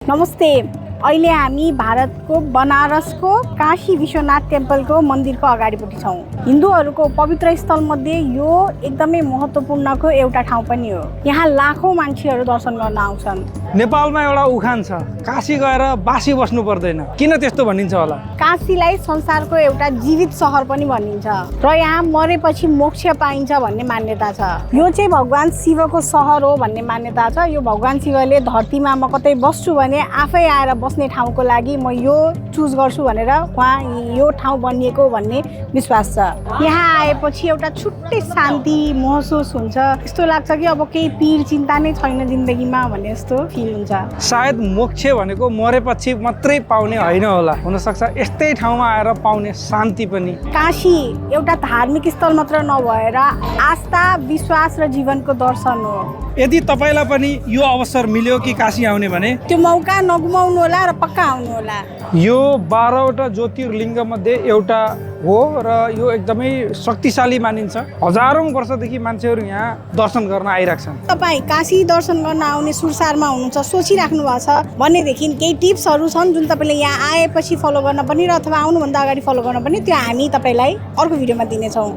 नमस्ते। अहिले हामी भारतको बनारसको काशी विश्वनाथ टेम्पलको मन्दिरको अगाडिपट्टि छौँ। हिन्दूहरूको पवित्र स्थलमध्ये यो एकदमै महत्त्वपूर्णको एउटा ठाउँ पनि हो। यहाँ लाखौँ मान्छेहरू दर्शन गर्न आउँछन्। नेपालमा एउटा उखान छ, काशी गएर बासी बस्नु पर्दैन। किन त्यस्तो भनिन्छ होला? काशीलाई संसारको एउटा जीवित सहर पनि भनिन्छ र यहाँ मरेपछि मोक्ष पाइन्छ भन्ने मान्यता छ। यो चाहिँ भगवान शिवको सहर हो भन्ने मान्यता छ। यो भगवान शिवले धरतीमा म कतै बस्छु भने आफै आएर बस्ने ठाउँको लागि म यो चुज गर्छु भनेर उहाँ यो ठाउँ बनिएको भन्ने विश्वास छ। यहाँ आएपछि एउटा छुट्टै शान्ति महसुस हुन्छ। यस्तो लाग्छ कि अब केही पीर चिन्ता नै छैन जिन्दगीमा भन्ने जस्तो फिल हुन्छ। सायद मोक्ष भनेको मरेपछि मात्रै पाउने होइन होला, हुनसक्छ यस्तै ठाउँमा आएर पाउने शान्ति पनि। काशी एउटा धार्मिक स्थल मात्र नभएर आस्था, विश्वास र जीवनको दर्शन हो। यदि तपाईँलाई पनि यो अवसर मिल्यो कि काशी आउने भने त्यो मौका नगुमाउनु होला र पक्का आउनु होला। यो 12वटा ज्योतिर्लिङ्ग मध्ये एउटा हो र यो एकदमै शक्तिशाली मानिन्छ। हजारौँ वर्षदेखि मान्छेहरू यहाँ दर्शन गर्न आइरहेका छन्। तपाईँ काशी दर्शन गर्न आउने सुरसारमा हुनुहुन्छ, सोचिराख्नु भएको छ भनेदेखि केही टिप्सहरू छन् जुन तपाईँले यहाँ आएपछि फलो गर्न पनि र अथवा आउनुभन्दा अगाडि फलो गर्न पनि, त्यो हामी तपाईँलाई अर्को भिडियोमा दिनेछौँ।